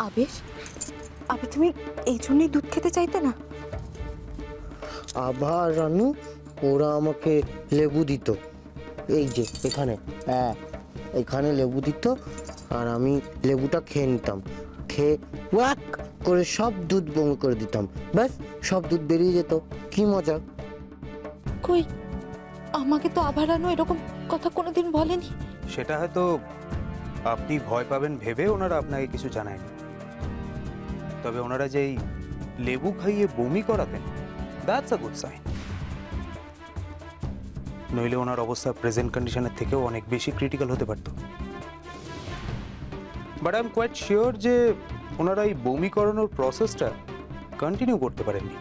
আবির, আবির তুমি এই জন্যই দুধ খেতে চাইতে না? আবার রানু, ওরা আমাকে লেবু দিত, এই যে এখানে, হ্যাঁ এখানে লেবু দিত, আর আমি লেবুটা খেয়ে নিতাম, খেয়ে ওয়াক করে সব দুধ বমি করে দিতাম, ব্যাস সব দুধ বেরিয়ে যেত। কি মজা! কই, আমাকে তো আভারানো এরকম কথা কোনোদিন বলেনি। সেটা হয়তো আপনি ভয় পাবেন ভেবে ওনারা আপনাকে কিছু জানায়নি, তবে ওনারা যেই লেবু খাইয়ে বমি করাতেন, দ্যাটস আ গুড সাইন। নইলে ওনার অবস্থা প্রেজেন্ট কন্ডিশনের থেকেও অনেক বেশি ক্রিটিক্যাল হতে পারত। But I am quite sure যে ওনারা এই বমি করানোর প্রসেসটা কন্টিনিউ করতে পারেননি,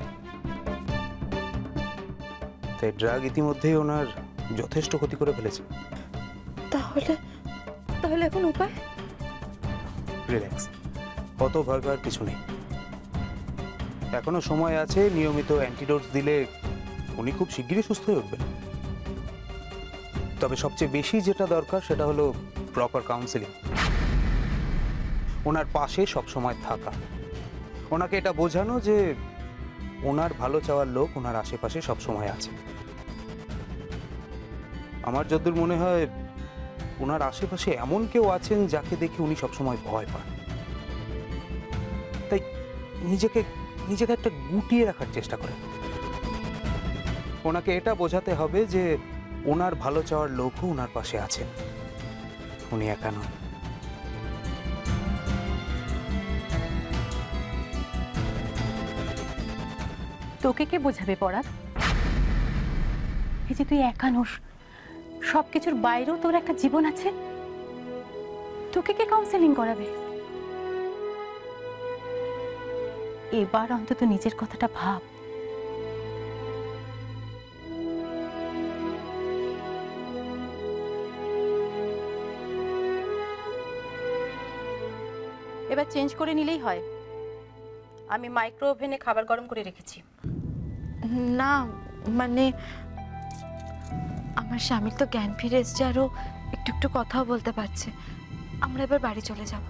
তাই ড্রাগ ইতিমধ্যেই ওনার যথেষ্ট ক্ষতি করে ফেলেছে। তাহলে তাহলে এখন উপায়? রিল্যাক্স, অত ভয় পাওয়ার কিছু নেই, এখনো সময় আছে। নিয়মিত অ্যান্টিডোটস দিলে উনি খুব শিগগিরই সুস্থ হয়ে উঠবেন। তবে সবচেয়ে বেশি যেটা দরকার সেটা হলো প্রপার কাউন্সেলিং। ওনার পাশে সবসময় থাকা, ওনাকে এটা বোঝানো যে ওনার ভালো চাওয়ার লোক ওনার আশেপাশে সবসময় আছে। আমার যতদূর মনে হয় ওনার আশেপাশে এমন কেউ আছেন যাকে দেখে উনি সবসময় ভয় পান, তাই নিজেকে নিজেকে একটা গুটিয়ে রাখার চেষ্টা করেন। ওনাকে এটা বোঝাতে হবে যে ওনার ভালো চাওয়ার লোকও ওনার পাশে আছেন, উনি একা নন। তোকে কে বোঝাবে পরাগ? এই যে তুই একা নোস, সবকিছুর বাইরেও তোর একটা জীবন আছে, তোকে কে কাউন্সেলিং করাবে? এবার অন্তত নিজের কথাটা ভাব। এবার চেঞ্জ করে নিলেই হয়। আমি মাইক্রো ওভেনে খাবার গরম করে রেখেছি। না মানে আমার স্বামীর তো জ্ঞান ফিরে এসছে, আরো একটু একটু কথাও বলতে পারছে। আমরা এবার বাড়ি চলে যাব।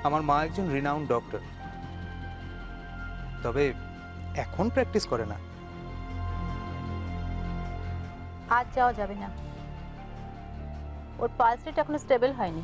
আমার মা একজন রিনাউন্ড ডক্টর, তবে এখন প্র্যাকটিস করে না। আজ যাওয়া যাবে না, ওর পালস রেট এখনো স্টেবল হয়নি।